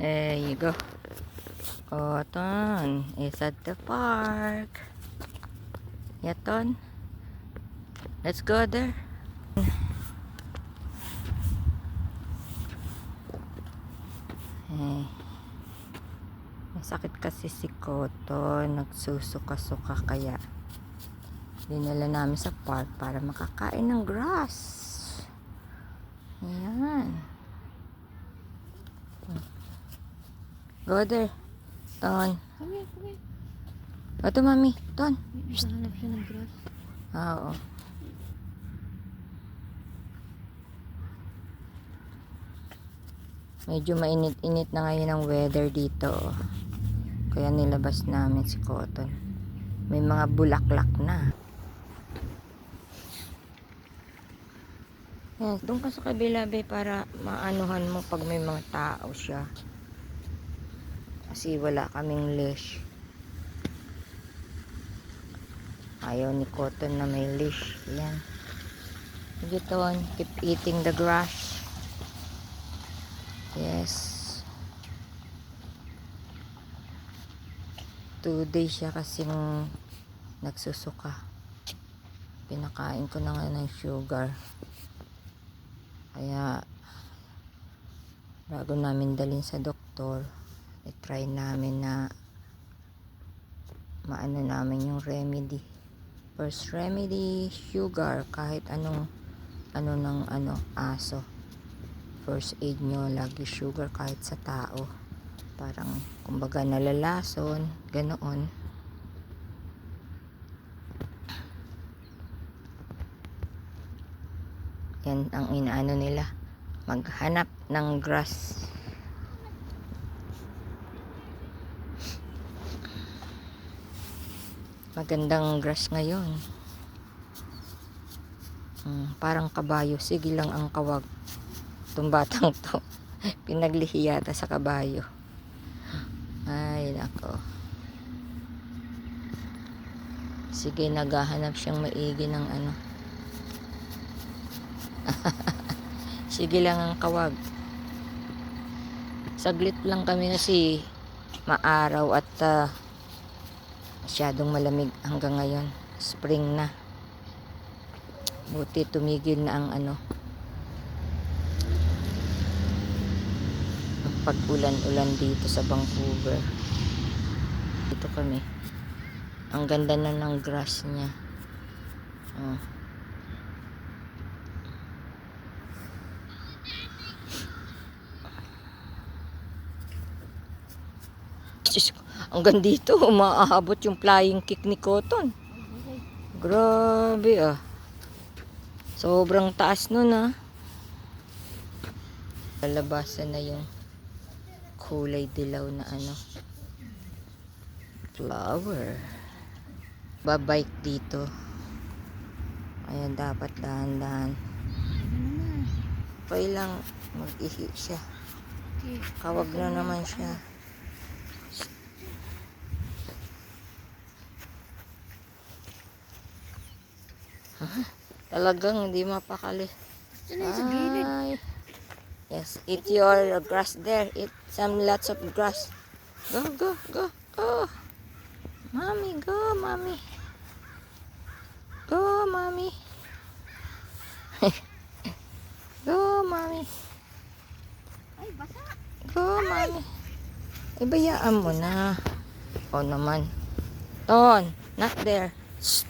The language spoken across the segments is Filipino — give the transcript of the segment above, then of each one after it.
There you go. Cotton is at the park. Yaton. Let's go there. Eh, masakit kasi si Cotton. Nagsusuka-suka kaya dinala namin sa park para makakain ng grass. Ayan. Go there. Ton. Ito, mami. Ton. Hanap siya ng grass. Oo. Medyo mainit-init na ngayon ang weather dito. Kaya nilabas namin si Cotton. May mga bulaklak na. Yan, doon ka sa kabila, be, para maanuhan mo pag may mga tao siya. Kasi wala kaming leash. Ayaw ni Cotton na may leash. Yan. Sige, Ton. Keep eating the grass. Yes. 2 days siya kasing nagsusuka. Pinakain ko na nga ng sugar. Kaya bago namin dalhin sa doktor, i-try namin na maano namin yung remedy. First remedy, sugar, kahit anong ng aso. First aid nyo, lagi sugar kahit sa tao. Parang kumbaga nalalason, ganoon. Yan ang inaano nila, maghanap ng grass. Magandang grass ngayon. Parang kabayo, sige lang ang kawag. Itong batang to pinaglihi yata sa kabayo. Ay nako, sige, naghahanap siyang maigi ng ano. Sige lang ang kawag. Saglit lang kami kasi maaraw at masyadong malamig hanggang ngayon. Spring na. Buti tumigil na ang pag-ulan-ulan dito sa Vancouver. Dito kami. Ang ganda na ng grass niya. Oh. Hanggang dito umaabot yung flying kick ni Cotton. Grabe ah. Sobrang taas nun ah. Lalabasan na yung kulay dilaw na flower. Babike dito. Ayan, dapat dahan-dahan. Okay lang, mag-ihi siya. Kawag na naman siya. Talagang hindi mapakali. Ay. Yes, eat your grass there. Eat lots of grass. Go, go, go, go. Mommy, go, mommy. Go, mommy. Go, mommy. Ay, basa. Go, mommy. Ibayaan mo na. O naman. Ton, not there. Shh.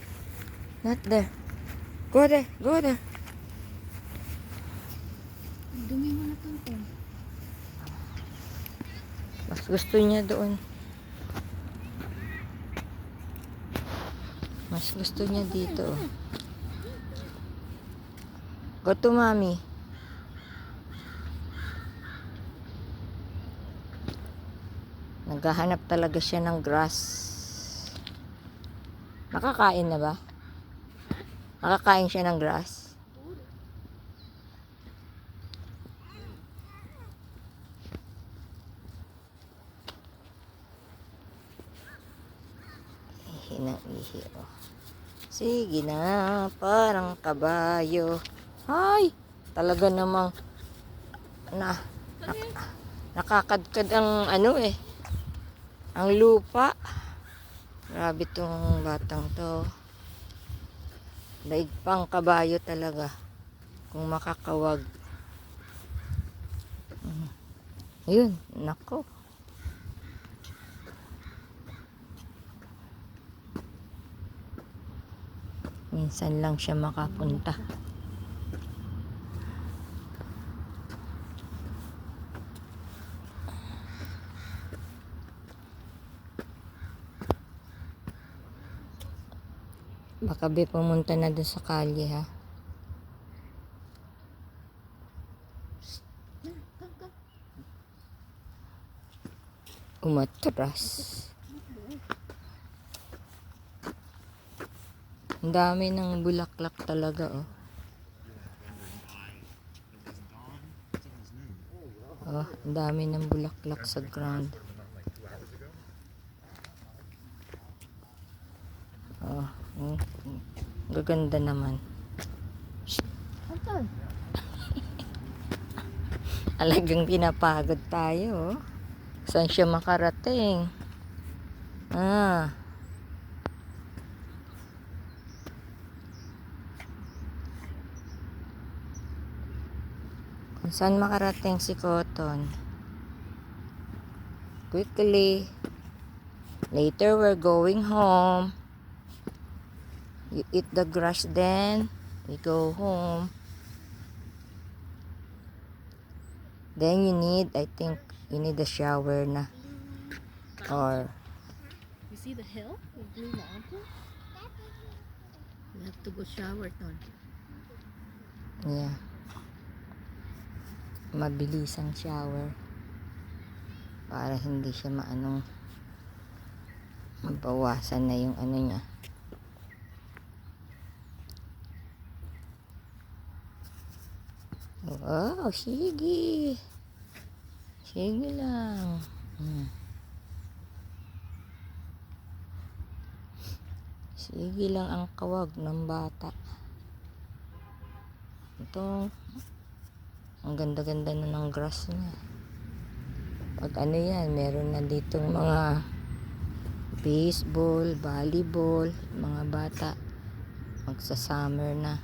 Not there. Go there, go there. Dumi mo na to. Mas gusto niya doon. Mas gusto niya dito. Go to mommy. Naghahanap talaga siya ng grass. Nakakain na ba? Nakakain siya ng grass? Ihi ng ihi, oh. Sige na, parang kabayo. Ay, talaga namang Nakakadkad ang ano eh. Ang lupa. Grabe tong batang to. Daig pang kabayo talaga. Kung makakawag. Ayun, nako. Minsan lang siya makapunta. Baka be pumunta na dun sa kalye ha. Umatras. Ang dami ng bulaklak talaga oh. Oh, ang dami ng bulaklak sa ground. Oh, gaganda naman. Anton. Alagang pinapagod tayo oh. Saan siya makarating? Ah. Kung saan makarating si Cotton? Quickly. Later we're going home. You eat the grass then we go home. Then I think you need a shower na. Or You see the hill? The blue mountain? You have to go shower, Ton. yeah. Mabilisang shower. Para hindi siya mabawasan na yung ano niya. Wow, sige. Sige lang. Sige lang ang kawag ng bata. Ito, ang ganda-ganda na ng grass niya. Pag ano yan, meron na ditong mga baseball, volleyball, mga bata. Magsa-summer na.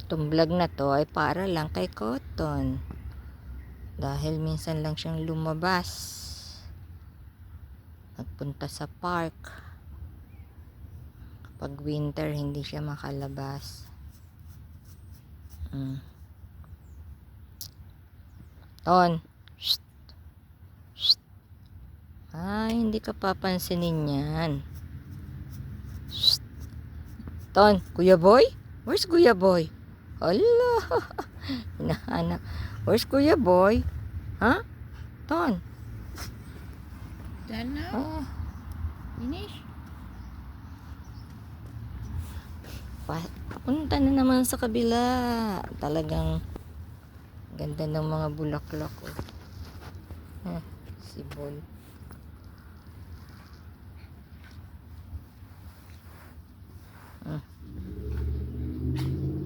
Itong vlog na to ay para lang kay Cotton. Dahil minsan lang siyang lumabas. Nagpunta sa park. Kapag winter, hindi siya makalabas. Ton. Shh. Shh. Ay, hindi ka papansinin yan. Shh. Ton, Kuya Boy? Where's Kuya Boy? Hala. Hinahanap. Where's Kuya Boy? Ha? Ton. Done now? Ah, Finish? papunta na naman sa kabila. Talagang ganda ng mga bulaklak. Oh. Si Bol.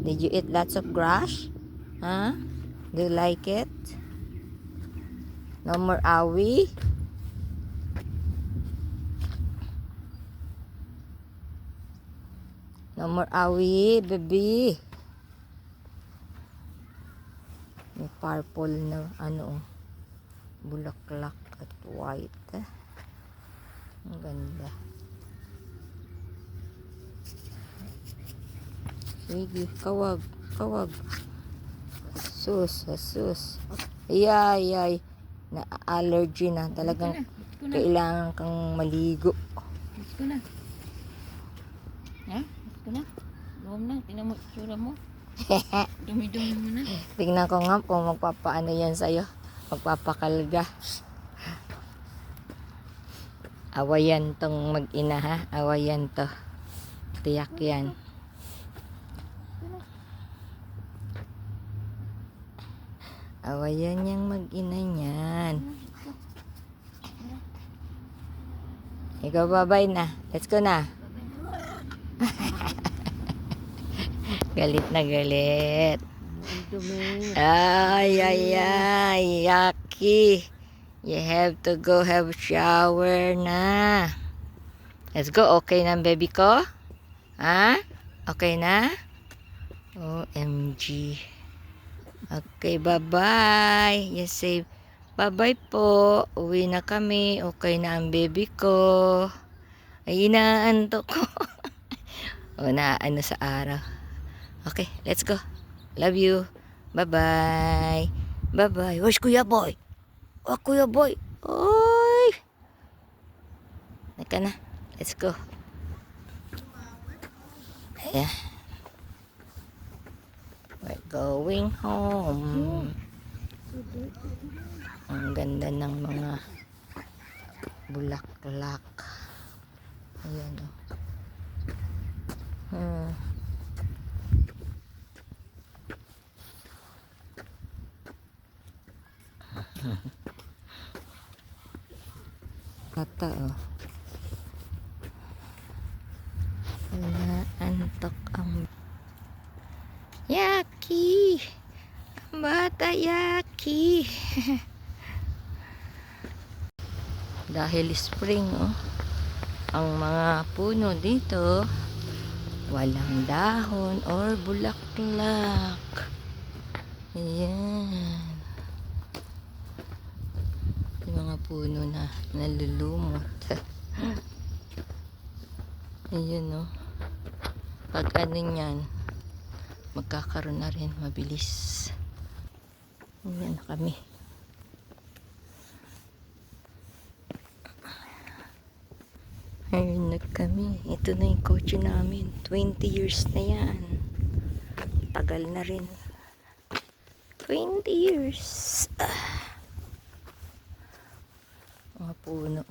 Did you eat lots of grass? Huh? Do you like it? No more awi? No more awi, baby. May purple na bulaklak at white. Ang ganda. Sige, kawag. Sus. Ay. Na-allergy na. Talagang kailangan kang maligo. Let's go na. Ha? Let's go na. Lawam na. Tingnan mo itsura mo. Dumi-dumi mo na. Tingnan ko nga kung magpapaano yan sa'yo. Magpapakalga. Awayan tong mag-ina ha. Awayan to. Tiyak yan. Awayan niyang mag-ina niyan. Ikaw bye-bye na. Let's go na. Galit na galit. Ang dumi. Ay, ay, ay. Yucky. You have to go have shower na. Let's go. Okay na, baby ko? Ha? Okay na? OMG. Okay, bye-bye. You say bye-bye po. Uwi na kami. Okay na ang baby ko. Ay, inaantok ko. Naano sa araw. Okay, let's go. Love you. Bye-bye. Bye-bye. Where's Kuya Boy? Oh, Kuya Boy. Oy. Naka na. Let's go. Ayan. We're going home. Ang ganda ng mga bulaklak. Ayan o. Kata o. Antok ang Yucky. Ang bata Yucky. Dahil spring ang mga puno dito walang dahon or bulaklak. Ayan. Yung mga puno na nalulumot. Ayan pag ano yan magkakaroon na rin mabilis. Ayan na kami. Ayun na kami. Ito na yung kotse namin. 20 years na yan. Tagal na rin. 20 years. Mga puno.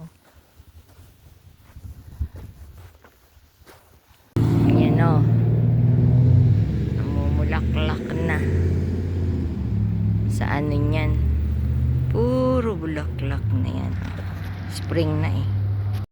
Ayan o. Namumulaklak na. Sa ano yan? Puro bulaklak na yan. Spring na eh.